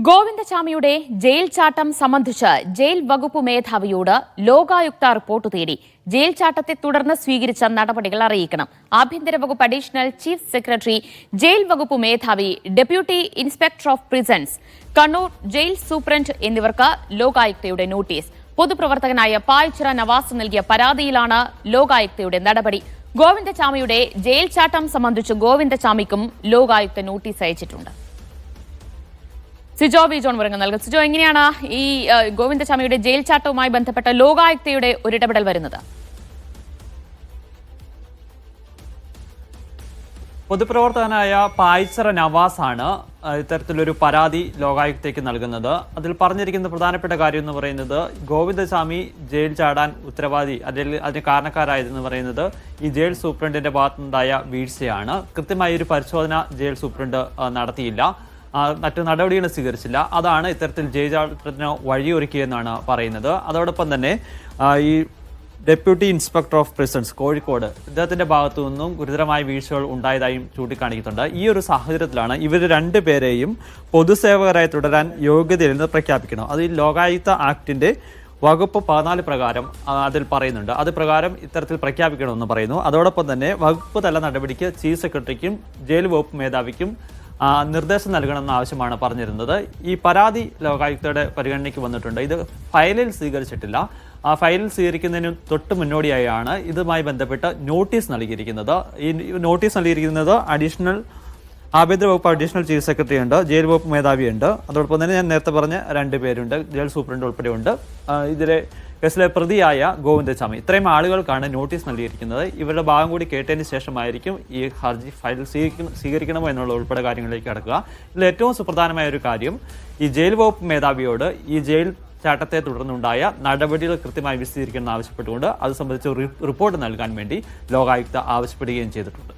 ഗോവിന്ദചാമിയുടെ jail ചാട്ടം സംബന്ധിച്ച് jail വകുപ്പ് മേധാവിയോട് ലോകായുക്ത റിപ്പോർട്ട് തേടി. ജയിൽ ചാട്ടത്തെ തുടർന്ന് സ്വീകരിച്ച നടപടികൾ അറിയിക്കണം. ആഭ്യന്തര വകുപ്പ് അഡീഷണൽ ചീഫ് സെക്രട്ടറി, ജയിൽ വകുപ്പ് മേധാവി, deputy inspector of prisons, Kannur jail superintendent എന്നിവർക്ക് ലോകായുക്തയുടെ നോട്ടീസ്. പൊതുപ്രവർത്തകനായ പായിച്ചിറ നവാസ് നൽകിയ പരാതിയിലാണ് ലോകായുക്തയുടെ നടപടി. ഗോവിന്ദചാമിയുടെ ജയിൽ ചാട്ടം സംബന്ധിച്ച് ഗോവിന്ദചാമിക്കും ലോകായുക്ത നോട്ടീസ് അയച്ചിട്ടുണ്ട്. സിജോ വി ജോൺ വിവരങ്ങൾ നൽകും. സിജോ, എങ്ങനെയാണ് ഈ ഗോവിന്ദചാമിയുടെ ജയിൽ ചാട്ടവുമായി ബന്ധപ്പെട്ട ലോകായുക്തയുടെ ഒരു ഇടപെടൽ വരുന്നത്? പൊതുപ്രവർത്തകനായ പായിച്ചിറ നവാസാണ് ഇത്തരത്തിലൊരു പരാതി ലോകായുക്തയ്ക്ക് നൽകുന്നത്. അതിൽ പറഞ്ഞിരിക്കുന്ന പ്രധാനപ്പെട്ട കാര്യം എന്ന് പറയുന്നത്, ഗോവിന്ദചാമി ജയിൽ ചാടാൻ ഉത്തരവാദി, അതിന് കാരണക്കാരായതെന്ന് പറയുന്നത് ഈ ജയിൽ സൂപ്രണ്ടിന്റെ ഭാഗത്തുനിന്നുണ്ടായ വീഴ്ചയാണ്. കൃത്യമായ ഒരു പരിശോധന ജയിൽ സൂപ്രണ്ട് നടത്തിയില്ല, മറ്റു നടപടികൾ സ്വീകരിച്ചില്ല. അതാണ് ഇത്തരത്തിൽ ജയിൽ ചാട്ടത്തിന് വഴിയൊരുക്കിയെന്നാണ് പറയുന്നത്. അതോടൊപ്പം തന്നെ ഈ deputy inspector of prisons Kozhikode, ഇദ്ദേഹത്തിന്റെ ഭാഗത്തു നിന്നും ഗുരുതരമായ വീഴ്ചകൾ ഉണ്ടായതായും ചൂണ്ടിക്കാണിക്കുന്നുണ്ട്. ഈ ഒരു സാഹചര്യത്തിലാണ് ഇവർ രണ്ടുപേരെയും പൊതുസേവകരായി തുടരാൻ യോഗ്യതയില്ലെന്ന് പ്രഖ്യാപിക്കണം. അത് ഈ ലോകായുക്ത ആക്ടിന്റെ വകുപ്പ് 14 പ്രകാരം അതിൽ പറയുന്നുണ്ട്. അത് പ്രകാരം ഇത്തരത്തിൽ പ്രഖ്യാപിക്കണമെന്ന് പറയുന്നു. അതോടൊപ്പം തന്നെ വകുപ്പ് തല നടപടിക്ക് ചീഫ് സെക്രട്ടറിക്കും ജയിൽ വകുപ്പ് മേധാവിക്കും നിർദ്ദേശം നൽകണമെന്ന ആവശ്യമാണ് പറഞ്ഞിരുന്നത്. ഈ പരാതി ലോകായുക്തയുടെ പരിഗണനയ്ക്ക് വന്നിട്ടുണ്ട്. ഇത് ഫയലിൽ സ്വീകരിച്ചിട്ടില്ല. ഫയലിൽ സ്വീകരിക്കുന്നതിന് തൊട്ട് മുന്നോടിയായാണ് ഇതുമായി ബന്ധപ്പെട്ട് നോട്ടീസ് നൽകിയിരിക്കുന്നത്. ഈ നോട്ടീസ് നൽകിയിരിക്കുന്നത് ആഭ്യന്തര വകുപ്പ് അഡീഷണൽ ചീഫ് സെക്രട്ടറി ഉണ്ട്, ജയിൽ വകുപ്പ് മേധാവിയുണ്ട്, അതോടൊപ്പം തന്നെ ഞാൻ നേരത്തെ പറഞ്ഞ 2 പേരുണ്ട്, ജയിൽ സൂപ്രണ്ട് ഉൾപ്പെടെയുണ്ട്. ഇതിലെ കേസിലെ പ്രതിയായ ഗോവിന്ദചാമി. ഇത്രയും ആളുകൾക്കാണ് നോട്ടീസ് നൽകിയിരിക്കുന്നത്. ഇവരുടെ ഭാഗം കൂടി കേട്ടതിന് ശേഷമായിരിക്കും ഈ ഹർജി ഫയൽ സ്വീകരിക്കണമോ എന്നുള്ള ഉൾപ്പെടെ കാര്യങ്ങളിലേക്ക് കടക്കുക. ഇതിൽ ഏറ്റവും സുപ്രധാനമായ ഒരു കാര്യം, ഈ ജയിൽ വകുപ്പ് മേധാവിയോട് ഈ ജയിൽ ചാട്ടത്തെ തുടർന്നുണ്ടായ നടപടികൾ കൃത്യമായി വിശദീകരിക്കണമെന്ന് ആവശ്യപ്പെട്ടുകൊണ്ട് അത് സംബന്ധിച്ച് റിപ്പോർട്ട് നൽകാൻ വേണ്ടി ലോകായുക്ത ആവശ്യപ്പെടുകയും ചെയ്തിട്ടുണ്ട്.